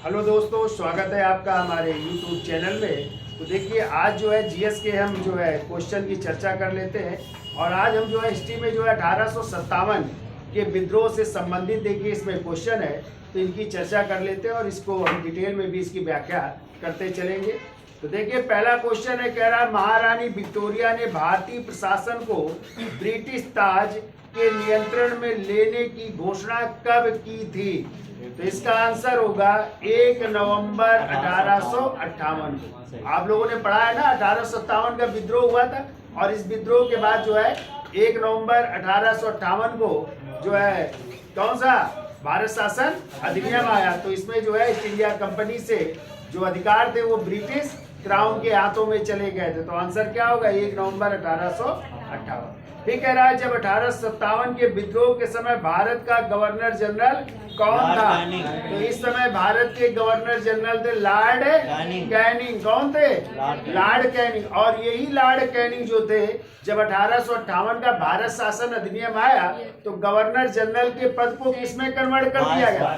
Hello दोस्तों, स्वागत है आपका हमारे YouTube चैनल में। तो देखिए, आज जो है जीएस के हम जो है क्वेश्चन की चर्चा कर लेते हैं। और आज हम जो है हिस्ट्री में जो है 1857 के विद्रोह से संबंधित देखिए इसमें क्वेश्चन है, तो इनकी चर्चा कर लेते हैं और इसको हम डिटेल में भी इसकी व्याख्या करते चलेंगे। तो देखिए, पहला क्वेश्चन है, कह रहा है महारानी विक्टोरिया ने भारतीय प्रशासन को ब्रिटिश ताज के नियंत्रण में लेने की घोषणा कब की थी? तो इसका आंसर होगा 1 नवंबर 1858 को। आप लोगों ने पढ़ा है ना, 1857 का विद्रोह हुआ था और इस विद्रोह के बाद जो है 1 नवंबर 1858 को जो है कौन सा भारत शासन अधिनियम आया। तो इसमें जो है ईस्ट इंडिया कंपनी से जो अधिकार थे वो ब्रिटिश क्राउन के हाथों में चले गए थे। तो आंसर क्या होगा? 1 नवंबर 1858। फिर कह रहा है, जब 1857 के विद्रोह के समय भारत का गवर्नर जनरल कौन था? तो इस समय भारत के गवर्नर जनरल थे लॉर्ड कैनिंग। कौन थे? Lord Canning. और यही लॉर्ड कैनिंग जो थे, जब 1858 का भारत शासन अधिनियम आया तो गवर्नर जनरल के पद को किसमें कन्वर्ट कर दिया गया?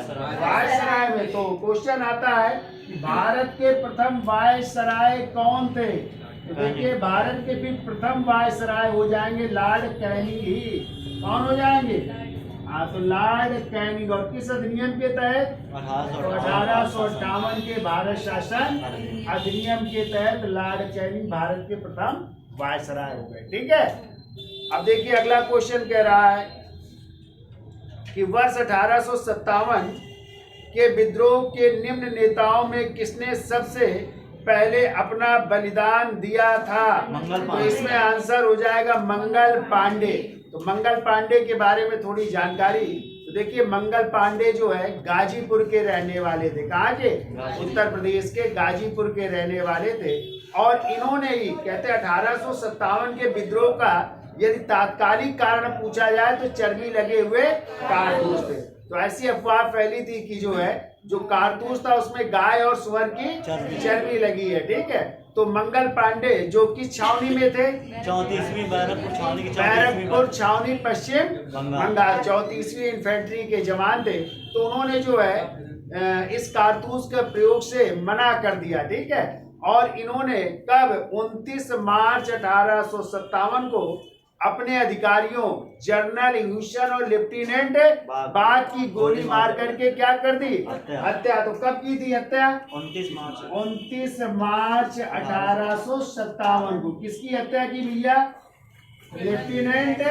वायसराय में। तो क्वेश्चन आता है कि भारत के प्रथम वायसराय कौन थे? तो देखिए, भारत के फिर प्रथम वायसराय हो जाएंगे लॉर्ड कैनिंग ही। कौन हो जाएंगे? तो लॉर्ड कैनिंग। और किस अधिनियम के तहत? 1858 के भारत शासन अधिनियम के तहत लॉर्ड कैनिंग भारत के प्रथम वायसराय हो गए। ठीक है। अब देखिए, अगला क्वेश्चन कह रहा है कि वर्ष 1857 के विद्रोह के निम्न नेताओं में किसने सबसे पहले अपना बलिदान दिया था? तो इसमें आंसर हो जाएगा मंगल पांडे। तो मंगल पांडे के बारे में थोड़ी जानकारी। तो देखिए, मंगल पांडे जो है गाजीपुर के रहने वाले थे। कहाँ के? उत्तर प्रदेश के गाजीपुर के रहने वाले थे। और इन्होंने ही कहते 1857 के विद्रोह का यदि तात्कालिक कारण पूछा जाए तो चर्बी लगे हुए कारतूस थे। तो ऐसी अफवाह फैली थी कि जो है जो कारतूस था उसमें गाय और सुअर की चर्बी लगी है। ठीक है। तो मंगल पांडे जो किस छावनी में थे? 34वीं बैरकपुर छावनी, पश्चिम बंगाल। 34वीं इन्फेंट्री के जवान थे। तो उन्होंने जो है इस कारतूस के प्रयोग से मना कर दिया। ठीक है। और इन्होंने कब? 29 मार्च 1857 को अपने अधिकारियों जनरल ह्यूसन और लेफ्टिनेंट बाग की गोली मार करके क्या कर दी? हत्या। तो कब की थी हत्या? 29 मार्च 1857 को। किसकी हत्या की भैया? लेफ्टिनेंट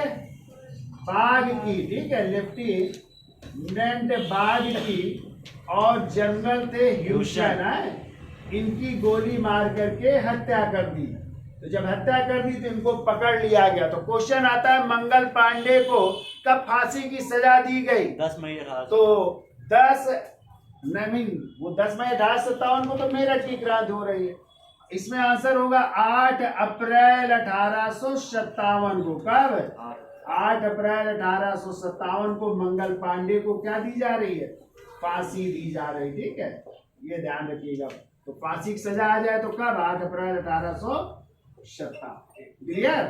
बाग की। ठीक है, लेफ्टिनेंट बाग की। और जनरल थे ह्यूसन है, इनकी गोली मार करके हत्या कर दी। तो जब हत्या कर दी तो इनको पकड़ लिया गया। तो क्वेश्चन आता है, मंगल पांडे को कब फांसी की सजा दी गई? 10 मई। तो 10 मई 1857 को तो मेरठ की क्रांति हो रही है। इसमें आंसर होगा 8 अप्रैल 1857 को। कब? 8 अप्रैल 1857 को मंगल पांडे को क्या दी जा रही है? फांसी दी जा रही। ठीक है, ये ध्यान रखिएगा। तो फांसी की सजा आ जाए तो कब? 8 अप्रैल 1857। क्लियर?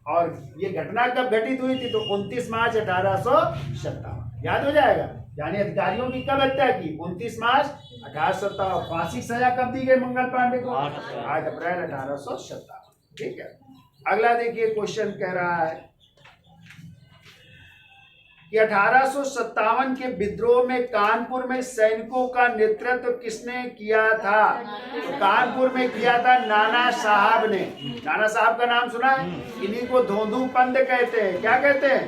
और ये घटना कब घटित हुई थी? तो 29 मार्च 1857। याद हो जाएगा। यानी अधिकारियों की कब हत्या की? 29 मार्च 1857। फांसी की सजा कब दी गई मंगल पांडे को? 8 अप्रैल 1857। ठीक है। अगला देखिए, क्वेश्चन कह रहा है कि 1857 के विद्रोह में कानपुर में सैनिकों का नेतृत्व किसने किया था? तो कानपुर में किया था नाना साहब ने। नाना साहब का नाम सुना है? इन्हीं को धोंधू पंत कहते हैं। क्या कहते हैं?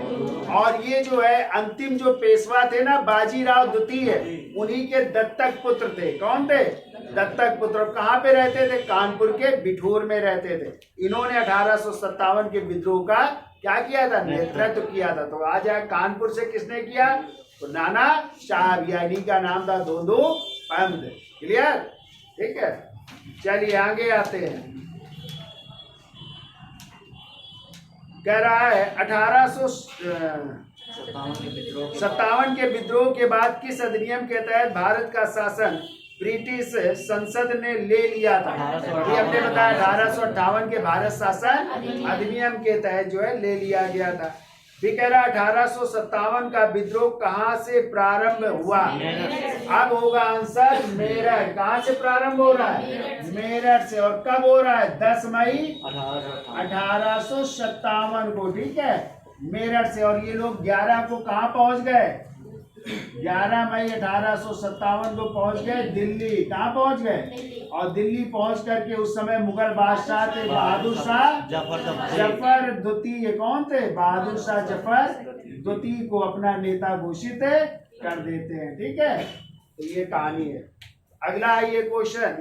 और ये जो है अंतिम जो पेशवा थे ना, बाजीराव द्वितीय, उन्हीं के दत्तक पुत्र थे। कौन थे? दत्तक पुत्र। कहाँ पे रहते थे? कानपुर के बिठूर में रहते थे। इन्होंने 1857 के विद्रोह का क्या किया था? नेतृत्व किया था। तो आ जाए, कानपुर से किसने किया? तो नाना साहब, यानी का नाम था धोंधू पंत। क्लियर? ठीक है। चलिए आगे आते हैं। कह रहा है 1857 के विद्रोह के बाद किस अधिनियम के तहत भारत का शासन ब्रिटिश संसद ने ले लिया था? ये हमने बताया 1858 के भारत शासन अधिनियम के तहत जो है ले लिया गया था। भी कह रहा 1857 का विद्रोह कहाँ से प्रारंभ हुआ? अब होगा आंसर मेरठ। कहाँ से प्रारंभ हो रहा है? मेरठ से। और कब हो रहा है? 10 मई 1857 को, ठीक है, मेरठ से। और ये लोग 11 को कहाँ पहुंच गए? 11 मई 1857 को पहुंच गए दिल्ली। कहाँ पहुंच गए? और दिल्ली पहुंच करके उस समय मुगल बादशाह थे बहादुर शाह जफर द्वितीय। कौन थे? बहादुर शाह जफर द्वितीय को अपना नेता घोषित कर देते हैं, ठीक है। तो ये कहानी है। अगला ये क्वेश्चन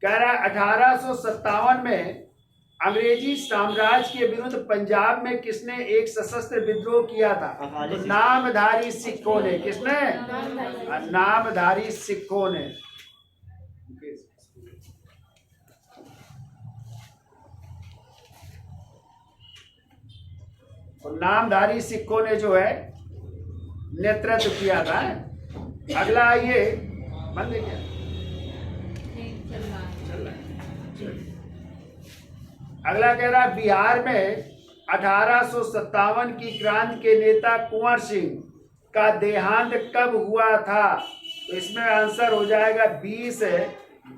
कह रहा 1857 में अंग्रेजी साम्राज्य के विरुद्ध पंजाब में किसने एक सशस्त्र विद्रोह किया था? तो नामधारी सिखों ने। किसने? नामधारी सिखों ने। और नामधारी सिखों ने जो है नेतृत्व किया था। अगला ये बंद है क्या? अगला कह रहा बिहार में 1857 की क्रांति के नेता कुंवर सिंह का देहांत कब हुआ था? तो इसमें आंसर हो जाएगा 20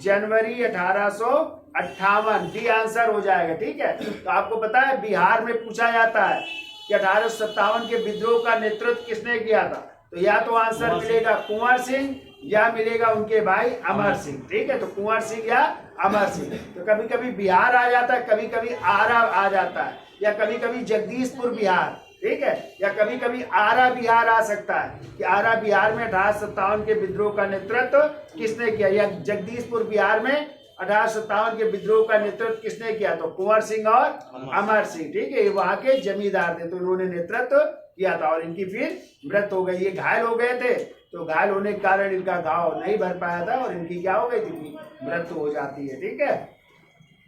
जनवरी 1858। डी आंसर हो जाएगा, ठीक है। तो आपको पता है बिहार में पूछा जाता है कि 1857 के विद्रोह का नेतृत्व किसने किया था? तो या तो आंसर मिलेगा कुंवर सिंह या मिलेगा उनके भाई अमर सिंह, ठीक है। तो कुंवर सिंह या अमर सिंह। तो कभी कभी बिहार आ जाता है, कभी कभी आरा आ जाता है, या कभी कभी जगदीशपुर बिहार, ठीक है, या कभी कभी आरा बिहार आ सकता है कि आरा बिहार में 1857 के विद्रोह का नेतृत्व किसने किया, या जगदीशपुर बिहार में 1857 के विद्रोह का नेतृत्व किसने किया? तो कुंवर सिंह और अमर सिंह, ठीक है। वहां के जमींदार थे, तो उन्होंने नेतृत्व किया था। और इनकी फिर मृत्यु हो गई। ये घायल हो गए थे, तो घायल होने के कारण इनका घाव नहीं भर पाया था और इनकी क्या हो गई थी? मृत्यु हो जाती है, ठीक है।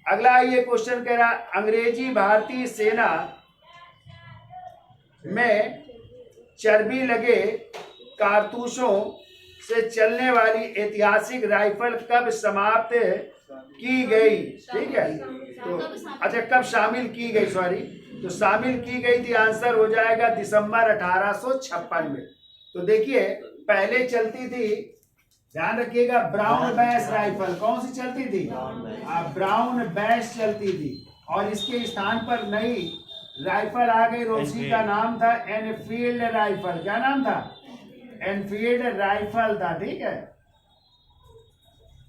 अगला ये क्वेश्चन कह रहा अंग्रेजी भारतीय सेना में चर्बी लगे कारतूसों से चलने वाली ऐतिहासिक राइफल कब समाप्त की गई? ठीक है, तो अच्छा कब शामिल की गई? सॉरी, तो शामिल की गई थी, आंसर हो जाएगा दिसंबर 1856 में। तो देखिए पहले चलती थी, ध्यान रखिएगा, ब्राउन बैश राइफल। कौन सी चलती थी? ब्राउन बैश चलती थी। और इसके स्थान पर नई राइफल आ गई, उसी का नाम था एनफील्ड राइफल। क्या नाम था? एनफील्ड राइफल था, ठीक है।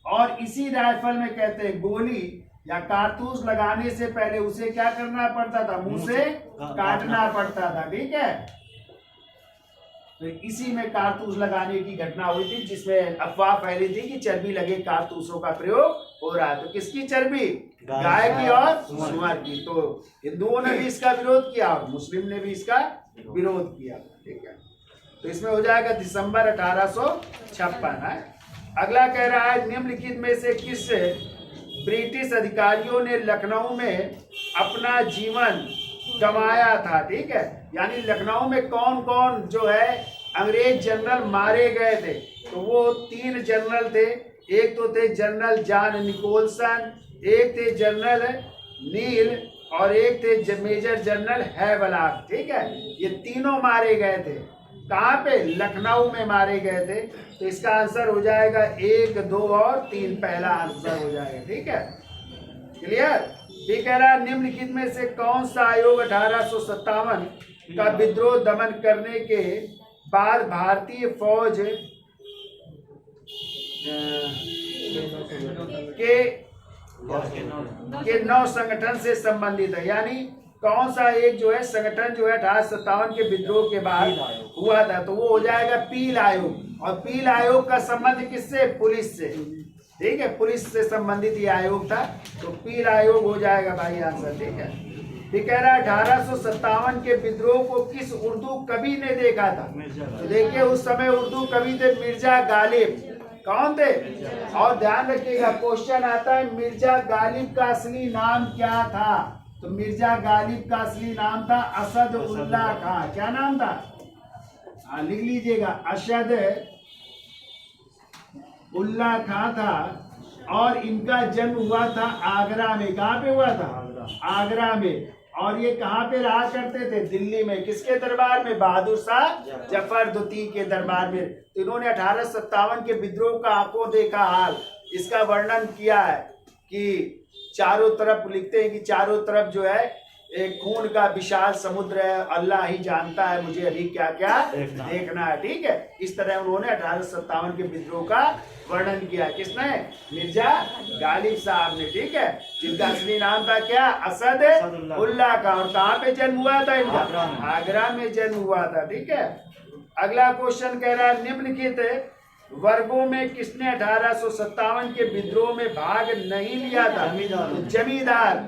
और इसी राइफल में कहते हैं गोली या कारतूस लगाने से पहले उसे क्या करना पड़ता था? मुंह से काटना पड़ता था, ठीक है। तो इसी में कारतूस लगाने की घटना हुई थी, जिसमें अफवाह फैली थी कि चर्बी लगे कारतूसों का प्रयोग हो रहा है। तो किसकी चर्बी? गाय की और सुअर की। तो हिंदुओं ने भी इसका विरोध किया और मुस्लिम ने भी इसका विरोध किया, ठीक है। तो इसमें हो जाएगा दिसंबर 1856 है। अगला कह रहा है निम्नलिखित में से किस ब्रिटिश अधिकारियों ने लखनऊ में अपना जीवन गंवाया था? ठीक है, यानी लखनऊ में कौन कौन जो है अंग्रेज जनरल मारे गए थे? तो वो 3 जनरल थे। एक तो थे जनरल जॉन निकोलसन, एक थे जनरल नील और एक थे मेजर जनरल हैवलॉक, ठीक है। ये तीनों मारे गए थे। कहाँ पे? लखनऊ में मारे गए थे। तो इसका आंसर हो जाएगा 1, 2 और 3, पहला आंसर हो जाएगा, ठीक है। क्लियर? ये कह रहा निम्नलिखित में से कौन सा आयोग 1857 का विद्रोह दमन करने के बाद भारतीय फौज के 9 संगठन से संबंधित है? यानी कौन सा एक जो है संगठन जो है 1857 के विद्रोह के बाद हुआ था? तो वो हो जाएगा पील आयोग। और पील आयोग का संबंध किससे? पुलिस से, ठीक है। पुलिस से संबंधित ये आयोग था, तो पील आयोग हो जाएगा भाई आंसर, ठीक है। ये कह रहा है 1857 के विद्रोह को किस उर्दू कवि ने देखा था? तो देखिए उस समय उर्दू कवि थे मिर्जा गालिब। कौन थे? और ध्यान रखिएगा क्वेश्चन आता है मिर्जा गालिब का असली नाम क्या था? तो मिर्जा गालिब का असली नाम था असद उल्ला खां। क्या नाम था? लिख लीजिएगा, असद उल्ला खां था। और इनका जन्म हुआ था आगरा में। कहाँ पे हुआ था? आगरा में। और ये कहाँ पे रहा करते थे? दिल्ली में। किसके दरबार में? बहादुर शाह जफर द्वितीय के दरबार में। तो इन्होंने 1857 के विद्रोह का आंखों देखा हाल, इसका वर्णन किया है कि चारों तरफ, लिखते हैं कि चारों तरफ जो है एक खून का विशाल समुद्र है, अल्लाह ही जानता है मुझे अभी क्या क्या देखना है। ठीक है, इस तरह उन्होंने 1857 के विद्रोह का वर्णन किया। किसने? मिर्जा गालिब साहब ने। ठीक है, जिनका असली नाम था क्या? असद उल्ला का। और कहाँ पे जन्म हुआ था इनका? आगरा में जन्म हुआ था। ठीक है, अगला क्वेश्चन कह रहा है निम्नलिखित वर्गों में किसने 1857 के विद्रोह में भाग नहीं लिया था? जमींदार।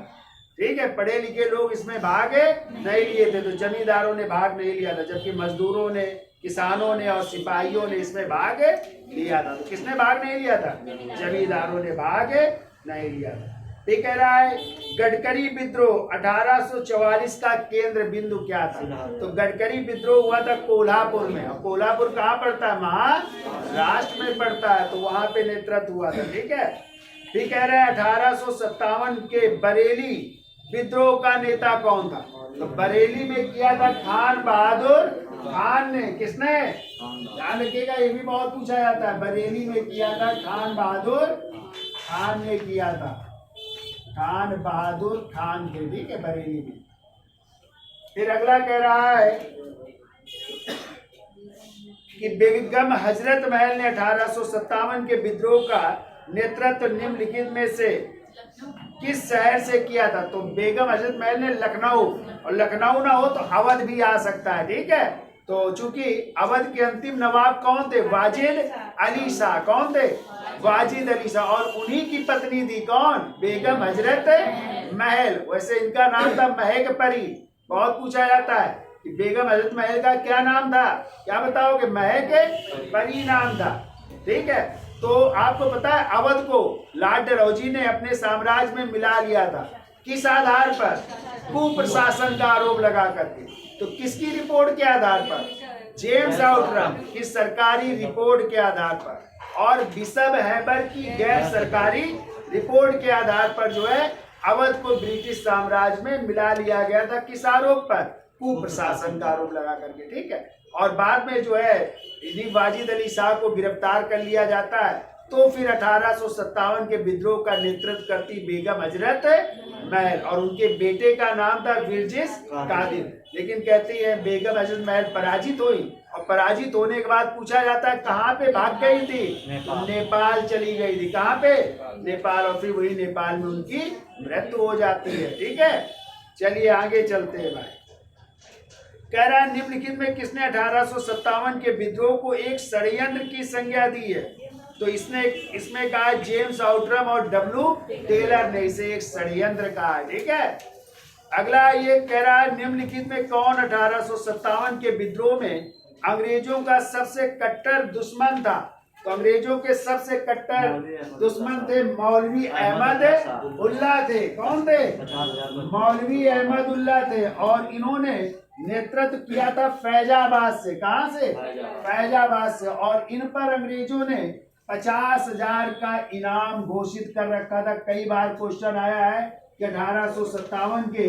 ठीक है, पढ़े लिखे लोग इसमें भाग नहीं लिए थे, तो जमींदारों ने भाग नहीं लिया था, जबकि मजदूरों ने, किसानों ने और सिपाहियों ने इसमें भाग लिया था। तो किसने भाग नहीं लिया था? जमींदारों ने भाग नहीं लिया था। ठीक कह रहा है गडकरी विद्रोह 1844 का केंद्र बिंदु क्या था? तो गडकरी विद्रोह हुआ था कोल्हापुर में। और कोल्हापुर कहाँ पड़ता है? महाराष्ट्र में पड़ता है, तो वहां पे नेतृत्व हुआ था। ठीक है, ठीक कह रहे हैं 1857 के बरेली विद्रोह का नेता कौन था? तो बरेली में किया था खान बहादुर खान ने। किसने? ध्यान रखिएगा, ये भी बहुत पूछा जाता है। बरेली में किया था खान बहादुर खान ने किया था, खान बहादुर खान के। ठीक है, बरेली में। फिर अगला कह रहा है कि बेगम हजरत महल ने 1857 के विद्रोह का नेतृत्व निम्नलिखित में से किस शहर से किया था? तो बेगम हजरत महल ने लखनऊ, और लखनऊ ना हो तो अवध भी आ सकता है। ठीक है, तो चूंकि अवध के अंतिम नवाब कौन थे? वाजिद अली शाह। कौन थे? वाजिद अली शाह। और उन्हीं की पत्नी थी कौन? बेगम हजरत महल। वैसे इनका नाम था महक परी। बहुत पूछा जाता है कि बेगम हजरत महल का क्या नाम था? क्या बताओगे? महक परी नाम था। ठीक है, तो आपको पता है अवध को लॉर्ड डलहौजी ने अपने साम्राज्य में मिला लिया था। किस आधार पर? कुप्रशासन का आरोप लगा करके। तो किसकी रिपोर्ट के आधार पर? जेम्स आउटरम की सरकारी रिपोर्ट के आधार पर, और बिशप हैबर की गैर सरकारी रिपोर्ट के आधार पर जो है अवध को ब्रिटिश साम्राज्य में मिला लिया गया था। किस आरोप पर? कुप्रशासन का आरोप लगा करके। ठीक है, और बाद में जो है यदि वाजिद अली शाह को गिरफ्तार कर लिया जाता है, तो फिर 1857 के विद्रोह का नेतृत्व करती बेगम हजरत महल, और उनके बेटे का नाम था विरजिस कादिर। लेकिन कहती है बेगम हजरत महल पराजित हुई, और पराजित होने के बाद पूछा जाता है कहाँ पे भाग गई थी? नेपाल चली गई थी। कहाँ पे? नेपाल। और फिर वही नेपाल में उनकी मृत्यु हो जाती है। ठीक है, चलिए आगे चलते हैं भाई। कह रहा है निम्नलिखित में किसने 1857 के विद्रोह को एक षड्यंत्र की संज्ञा दी है? तो इसमें कहा जेम्स आउटरम और डब्ल्यू टेलर ने इसे एक षड्यंत्र कहा है। ठीक है, अगला ये कह रहा है निम्नलिखित में कौन 1857 के विद्रोह में अंग्रेजों का सबसे कट्टर दुश्मन था? तो अंग्रेजों के सबसे कट्टर दुश्मन थे मौलवी अहमद उल्ला थे। कौन थे? मौलवी अहमद उल्ला थे, और इन्होंने नेतृत्व किया था फैजाबाद से। कहां से? फैजाबाद से। और इन पर अंग्रेजों ने 50,000 का इनाम घोषित कर रखा था। कई बार क्वेश्चन आया है कि 1857 के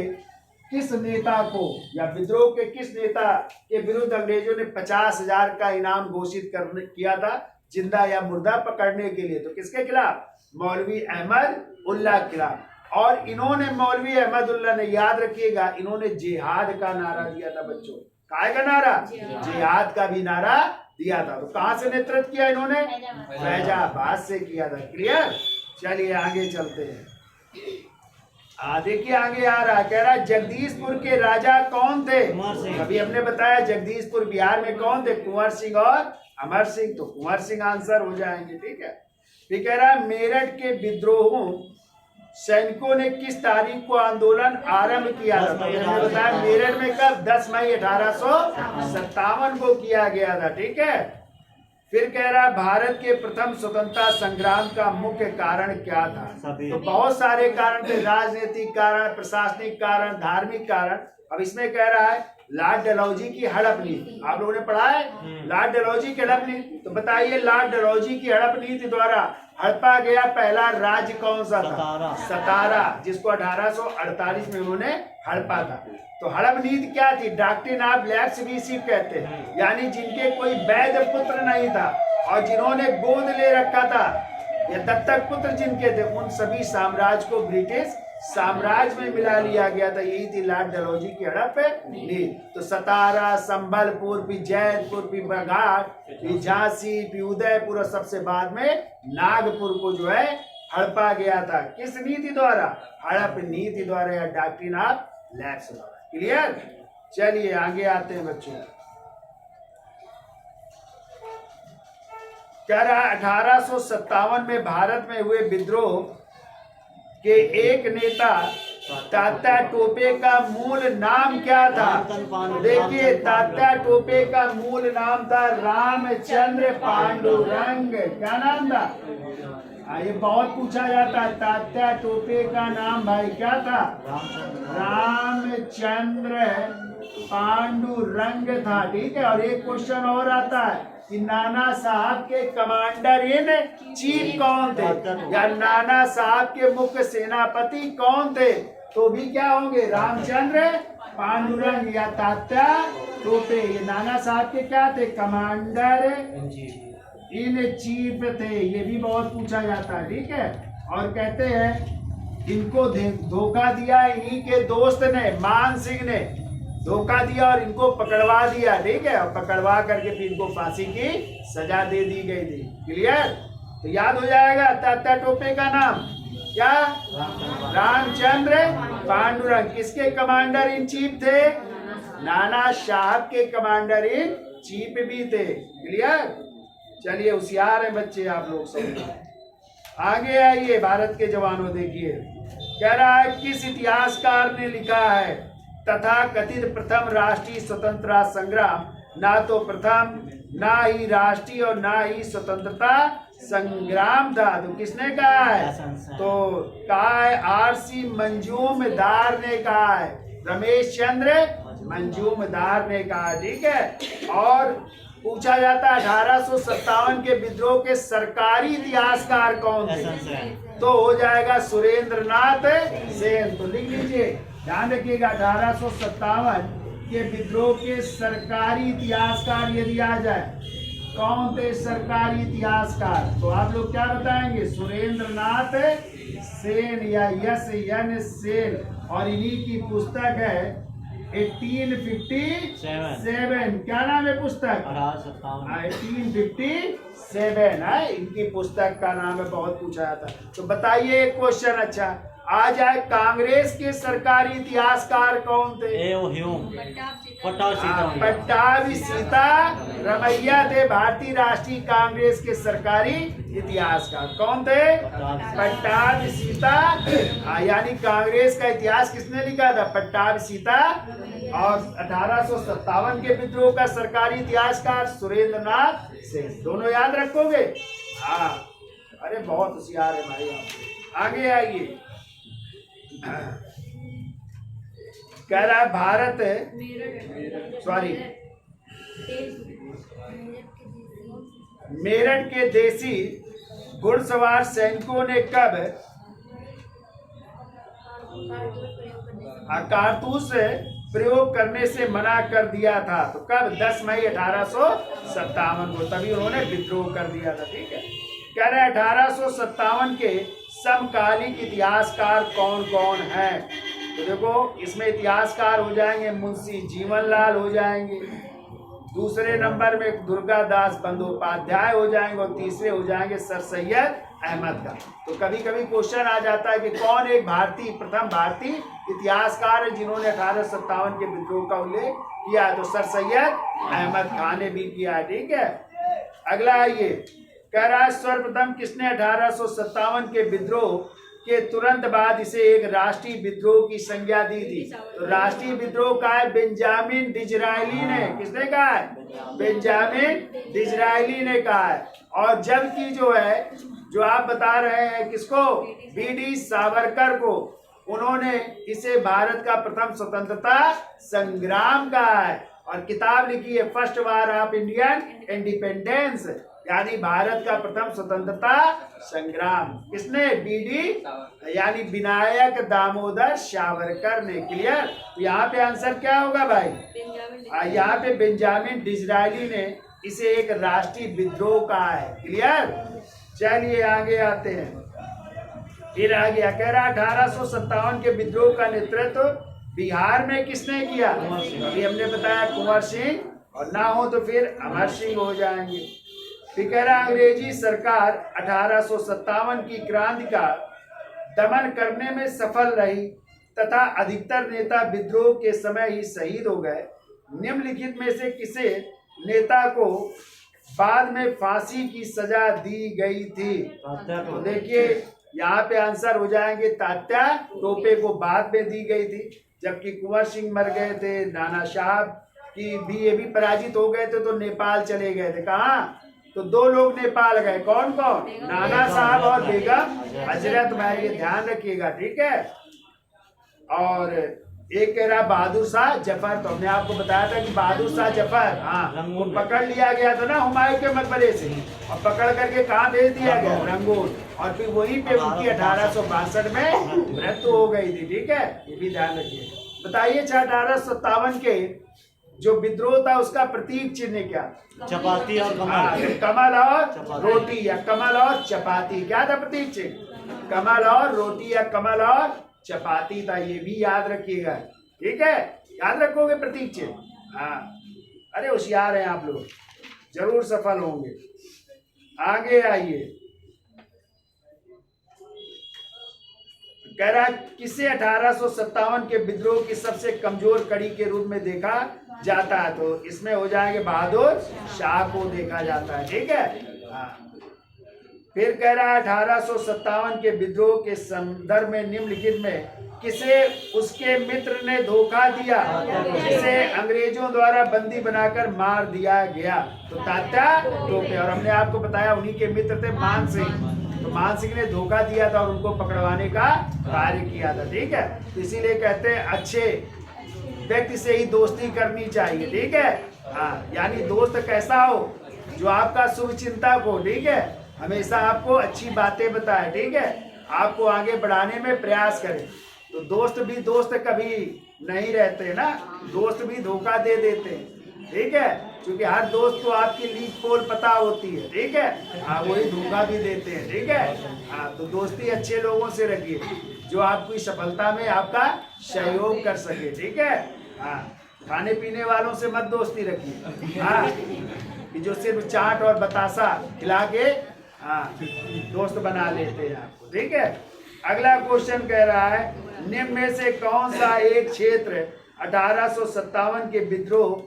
किस नेता को, या विद्रोह के किस नेता के विरुद्ध अंग्रेजों ने 50,000 का इनाम घोषित किया था, जिंदा या मुर्दा पकड़ने के लिए? तो किसके खिलाफ? मौलवी अहमद उल्ला के खिलाफ। और इन्होंने, मौलवी अहमद उल्ला ने, याद रखिएगा, इन्होंने जिहाद का नारा दिया था बच्चों। काय का नारा? जिहाद का भी नारा दिया था। तो कहां से नेतृत्व किया इन्होंने? फैजाबाद से किया था। क्लियर? चलिए आगे चलते हैं। देखिए आगे आ रहा, कह रहा है जगदीशपुर के राजा कौन थे? अभी हमने बताया जगदीशपुर बिहार में कौन थे? कुंवर सिंह और अमर सिंह। तो कुंवर सिंह आंसर हो जाएंगे। ठीक है, फिर कह रहा है मेरठ के विद्रोहों सैनिकों ने किस तारीख को आंदोलन आरंभ किया था? तो मैंने बताया मेरठ में कब? 10 मई 1857 को किया गया था। ठीक है, फिर कह रहा है भारत के प्रथम स्वतंत्रता संग्राम का मुख्य कारण क्या था? तो बहुत सारे कारण थे, राजनीतिक कारण, प्रशासनिक कारण, धार्मिक कारण। अब इसमें कह रहा है लॉर्ड डलहौजी की हड़प नीति आप लोगों ने पढ़ा है, लॉर्ड डलहौजी की हड़प नीति। तो बताइए लॉर्ड डलहौजी की हड़प नीति द्वारा हड़पा गया पहला राज्य कौन सा था? सतारा, जिसको 1848 में उन्होंने हड़पा था। तो हड़प नीति क्या थी? डॉक्ट्रिन ऑफ लेक्स विसिट कहते हैं, यानी जिनके कोई वैध पुत्र नहीं था और जिन्होंने गोद ले रखा था या दत्तक पुत्र जिनके थे, उन सभी साम्राज्य को ब्रिटिश साम्राज्य में मिला लिया गया था। यही थी लॉर्ड डलहौजी की हड़प नीति। तो सतारा, संबलपुर, फिर जैतपुर, फिर बघाट, फिर झांसी, फिर उदयपुर और सबसे बाद में नागपुर को जो है हड़पा गया था। किस नीति द्वारा? हड़प नीति द्वारा या डॉक्ट्रिन ऑफ लैप्स द्वारा। क्लियर? चलिए आगे आते हैं बच्चों। कह रहा 1857 में भारत में हुए विद्रोह के एक नेता तात्या टोपे का मूल नाम क्या था? देखिए तात्या टोपे का मूल नाम था रामचंद्र पांडुरंग। क्या नाम था? ये बहुत पूछा जाता है। तात्या टोपे का नाम भाई क्या था? रामचंद्र पांडुरंग था। ठीक है। और एक क्वेश्चन और आता है कि नाना साहब के कमांडर इन चीफ कौन थे, या नाना साहब के मुख्य सेनापति कौन थे? तो भी क्या होंगे? रामचंद्र पांडुरंग या तात्या टोपे। ये नाना साहब के क्या थे? कमांडर इन चीफ थे। ये भी बहुत पूछा जाता है। ठीक है। और कहते हैं इनको धोखा दिया इन्हीं के दोस्त ने, मान सिंह ने धोखा दिया और इनको पकड़वा दिया। ठीक है। और पकड़वा करके फिर इनको फांसी की सजा दे दी गई थी। क्लियर? तो याद हो जाएगा तात्या टोपे का नाम क्या? रामचंद्र पांडुरंग। किसके कमांडर इन चीफ थे? नाना साहब के कमांडर इन चीफ भी थे। क्लियर? चलिए होशियार है बच्चे आप लोग सब। आगे आइए भारत के जवानों। देखिए कह रहा है किस इतिहासकार ने लिखा है तथा कथित प्रथम राष्ट्रीय स्वतंत्रता संग्राम ना तो प्रथम, ना ही राष्ट्रीय और ना ही स्वतंत्रता संग्राम था। तो किसने कहा है? तो कहा है आरसी मंजूमदार ने कहा है, रमेश चंद्र मंजूमदार ने कहा। ठीक है। और पूछा जाता है 1857 के विद्रोह के सरकारी इतिहासकार कौन थे? तो हो जाएगा सुरेंद्र नाथ सेन। तो लिख लीजिए, ध्यान रखिएगा 1857 के विद्रोह के सरकारी इतिहासकार यदि आ जाए कौन थे सरकारी इतिहासकार, तो आप लोग क्या बताएंगे? सुरेंद्र नाथ सेन या यस एन सेन। और इन्हीं की पुस्तक है 1857। क्या नाम है पुस्तक? 1857 है इनकी पुस्तक का नाम है। बहुत पूछा जाता है। तो बताइए एक क्वेश्चन अच्छा आ जाए, कांग्रेस के सरकारी इतिहासकार कौन थे? पट्टाभी सीतारमैया थे भारतीय राष्ट्रीय कांग्रेस के सरकारी इतिहासकार। कौन थे? पट्टाभी सीता। यानी कांग्रेस का इतिहास किसने लिखा था? पट्टाभी सीता। और 1857 के विद्रोह का सरकारी इतिहासकार सुरेंद्र नाथ सेन। दोनों याद रखोगे? हाँ। अरे बहुत होशियार है भाई आप। आगे आइए। कह रहा है भारत मेरठ के देसी घुड़सवार सैनिकों ने कब कारतूस प्रयोग करने से मना कर दिया था? तो कब? 10 मई 1857 को। तभी उन्होंने विद्रोह कर दिया था। ठीक है। कह रहे हैं 1857 के समकालीन इतिहासकार कौन कौन हैं? तो देखो इसमें इतिहासकार हो जाएंगे मुंशी जीवनलाल हो जाएंगे, दूसरे नंबर में दुर्गादास बंदोपाध्याय हो जाएंगे और तीसरे हो जाएंगे सर सैयद अहमद खान। तो कभी कभी क्वेश्चन आ जाता है कि कौन एक प्रथम भारतीय इतिहासकार है जिन्होंने 1857 के विद्रोह का उल्लेख किया है? तो सर सैयद अहमद खान ने भी किया है। ठीक है। अगला आइए। कह रहा है सर्वप्रथम किसने 1857 के विद्रोह के तुरंत बाद इसे एक राष्ट्रीय विद्रोह की संज्ञा दी थी? तो राष्ट्रीय विद्रोह का है बेंजामिन डिज़रायली ने। किसने कहा है? बेंजामिन डिज़रायली ने कहा है। और जबकि जो है जो आप बता रहे हैं किसको? बीडी सावरकर को, उन्होंने इसे भारत का प्रथम स्वतंत्रता संग्राम कहा है। और किताब लिखी है first war of Indian independence, यानी भारत का प्रथम स्वतंत्रता संग्राम। किसने? बीडी यानी विनायक दामोदर सावरकर ने। क्लियर? तो यहाँ पे आंसर क्या होगा भाई? यहाँ पे बेंजामिन डिज़रायली ने इसे एक राष्ट्रीय विद्रोह कहा है। क्लियर? चलिए आगे आते हैं। फिर आ गया, कह रहा 1857 के विद्रोह का नेतृत्व बिहार में किसने किया? अभी हमने बताया कुंवर सिंह, और ना हो तो फिर अमर सिंह हो जाएंगे। फिर कह रहा अंग्रेजी सरकार 1857 की क्रांति का दमन करने में सफल रही तथा अधिकतर नेता विद्रोह के समय ही शहीद हो गए। निम्नलिखित में से किसे नेता को बाद में फांसी की सजा दी गई थी? तो देखिए यहाँ पे आंसर हो जाएंगे तात्या टोपे को बाद में दी गई थी, जबकि कुंवर सिंह मर गए थे। नाना साहब की भी ये भी पराजित हो गए थे तो नेपाल चले गए थे। कहाँ? तो दो लोग नेपाल गए। कौन कौन? नाना साहब और बेगम हजरत महल। ये ध्यान रखिएगा, ठीक है। और एक कह रहा बहादुर शाह जफर, तो हमने आपको बताया था कि बहादुर शाह जफर, हाँ, वो पकड़ लिया गया था ना हुमायूं के मकबरे से, और पकड़ करके कहाँ भेज दिया गया? रंगून। और फिर वहीं पे उनकी 1862 में मृत्यु हो गई थी। ठीक है, ये भी ध्यान रखिए। बताइए 1857 के जो विद्रोह था उसका प्रतीक चिन्ह क्या? चपाती और कमल। कमल और रोटी, या कमल और चपाती। क्या था प्रतीक चिन्ह? कमल और रोटी, या कमल और चपाती था। ये भी याद रखिएगा, ठीक है। याद रखोगे प्रतीक चिन्ह? हाँ, अरे होशियार हैं आप लोग, जरूर सफल होंगे। आगे आइए, कह रहा है किसे 1857 के विद्रोह की सबसे कमजोर कड़ी के रूप में देखा जाता है? तो इसमें हो जाएंगे बहादुर शाह को देखा जाता है, ठीक है। हाँ। फिर कह रहा है 1857 के विद्रोह के संदर्भ में निम्नलिखित में किसे उसके मित्र ने धोखा दिया, जिसे अंग्रेजों द्वारा बंदी बनाकर मार दिया गया? तो तात्या टोपे। और हमने आपको बताया उन्हीं के मित्र थे मान सिंह। तो मान सिंह ने धोखा दिया था और उनको पकड़वाने का कार्य किया था, ठीक है। तो इसीलिए कहते हैं अच्छे व्यक्ति से ही दोस्ती करनी चाहिए, ठीक है। हाँ, यानी दोस्त कैसा हो? जो आपका शुभ चिंतक हो, ठीक है, हमेशा आपको अच्छी बातें बताए, ठीक है, आपको आगे बढ़ाने में प्रयास करे। तो दोस्त भी दोस्त कभी नहीं रहते ना, दोस्त भी धोखा दे देते हैं, ठीक है, क्योंकि हर दोस्त को आपकी लीक पोल पता होती है, ठीक है। हाँ, वही धोखा भी देते हैं, ठीक है। हाँ, तो दोस्ती अच्छे लोगों से रखिए जो आपकी सफलता में आपका सहयोग कर सके, ठीक है। हाँ, खाने पीने वालों से मत दोस्ती रखिए, हाँ, कि जो सिर्फ चाट और बतासा खिला के हाँ दोस्त बना लेते हैं आपको, ठीक है। अगला क्वेश्चन कह रहा है निम्न में से कौन सा एक क्षेत्र 1857 के विद्रोह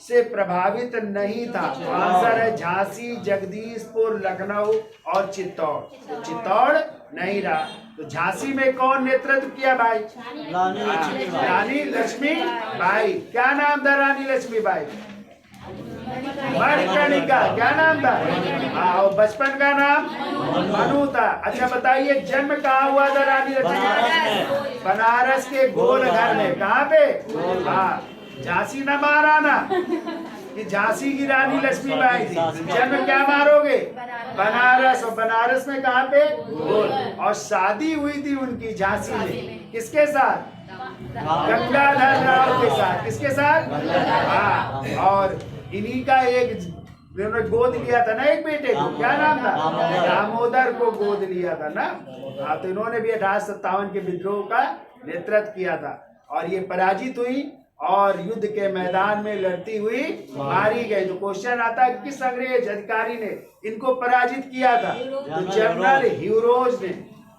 से प्रभावित नहीं था? आंसर है झांसी, जगदीशपुर, लखनऊ और चित्तौड़। तो चित्तौड़ नहीं रहा। तो झांसी में कौन नेतृत्व किया भाई? रानी लक्ष्मीबाई। क्या नाम था रानी लक्ष्मीबाई? मणिकर्णिका। क्या नाम था? और बचपन का नाम मनु था। अच्छा बताइए जन्म कहाँ हुआ था रानी लक्ष्मीबाई? बनारस के गोल घर में। कहाँ पे? हाँ, झांसी न माराना कि झांसी की रानी लक्ष्मीबाई थी। जन्म क्या मारोगे? बनारस। और बनारस में कहाँ पे? गोल। और शादी हुई थी उनकी झांसी में किसके साथ? गंगाधर राव के साथ। किसके साथ? हाँ, और इन्हीं का एक इन्होंने गोद लिया था ना एक बेटे को। क्या नाम था? दामोदर को गोद लिया था ना। हाँ, तो इन्होंने भी 1857 के विद्रोह का नेतृत्व किया था और ये पराजित हुई और युद्ध के मैदान में लड़ती हुई मारी गई। तो क्वेश्चन आता है किस अंग्रेज अधिकारी ने इनको पराजित किया था? तो जनरल ह्यूरोज ने।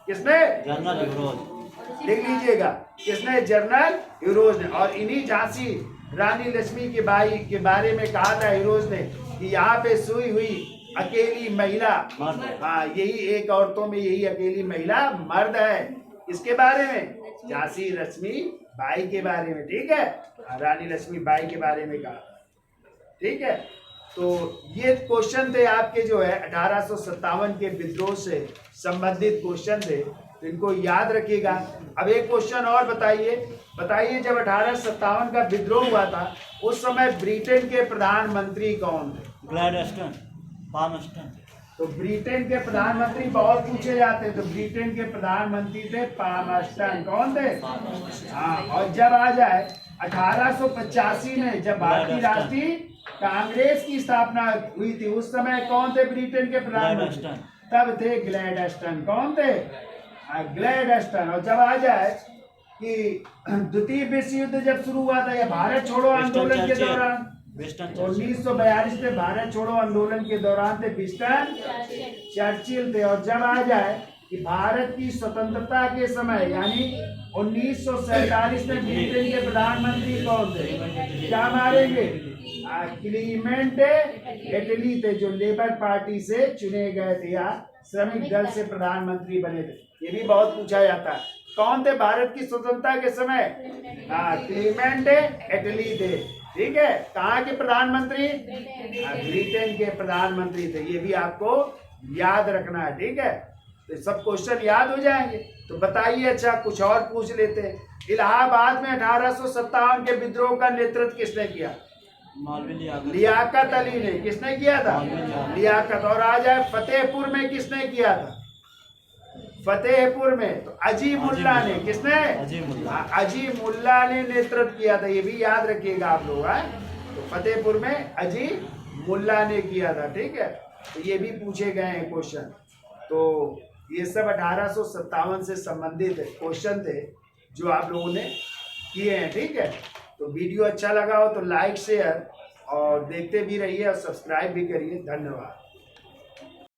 किसने? General Hugh Rose. लिख लीजिएगा, किसने? जनरल ह्यूरोज ने। और इन्हीं झांसी रानी लक्ष्मी की बाई के बारे में कहा था ह्यूरोज ने कि यहाँ पे सोई हुई अकेली महिला, हाँ, यही एक औरतों में यही अकेली महिला मर्द है। इसके बारे में झांसी लक्ष्मी बाई के बारे में, ठीक है, रानी लक्ष्मी बाई के बारे में कहा, ठीक है। तो ये क्वेश्चन थे आपके जो है 1857 के विद्रोह से संबंधित क्वेश्चन थे। तो इनको याद रखिएगा। अब एक क्वेश्चन और बताइए जब 1857 का विद्रोह हुआ था उस समय ब्रिटेन के प्रधानमंत्री कौन थे? Gladstone, Palmerston. तो ब्रिटेन के प्रधानमंत्री बहुत पूछे जाते हैं, तो ब्रिटेन के प्रधानमंत्री थे पामस्टन। कौन थे? हाँ। और जब आ जाए 1885 में जब भारतीय राष्ट्रीय कांग्रेस की स्थापना हुई थी उस समय कौन थे ब्रिटेन के प्रधानमंत्री? तब थे ग्लैडस्टन। कौन थे? ग्लैडस्टन। और जब आ जाए कि द्वितीय विश्व युद्ध जब शुरू हुआ था या भारत छोड़ो आंदोलन के दौरान, 1942 में भारत छोड़ो आंदोलन के दौरान थे विंस्टन चर्चिल थे। और जब आ जाए कि भारत की स्वतंत्रता के समय यानी 1947 में ब्रिटेन के प्रधानमंत्री कौन थे? क्या मारेंगे? क्लीमेंट एटली थे, जो लेबर पार्टी से चुने गए थे या श्रमिक दल से प्रधानमंत्री बने थे। ये भी बहुत पूछा जाता है। कौन थे भारत की स्वतंत्रता के समय? क्लीमेंट एटली थे। ठीक है। कहाँ के प्रधानमंत्री? ब्रिटेन के प्रधानमंत्री थे। ये भी आपको याद रखना है। ठीक है। तो सब क्वेश्चन याद हो जाएंगे। तो बताइए, अच्छा कुछ और पूछ लेते हैं। इलाहाबाद में 1857 के विद्रोह का नेतृत्व किसने किया? लियाकत अली ने। किसने किया था? लियाकत। और आ जाए फतेहपुर में किसने किया था? फतेहपुर में तो अजीमुल्ला ने। किसने? अजीमुल्ला ने नेतृत्व किया था। ये भी याद रखिएगा आप लोग। तो फतेहपुर में अजीमुल्ला ने किया था। ठीक है। तो ये भी पूछे गए हैं क्वेश्चन। तो ये सब 1857 से संबंधित क्वेश्चन थे जो आप लोगों ने किए हैं। ठीक है। तो वीडियो अच्छा लगा हो तो लाइक शेयर और देखते भी रहिए और सब्सक्राइब भी करिए। धन्यवाद।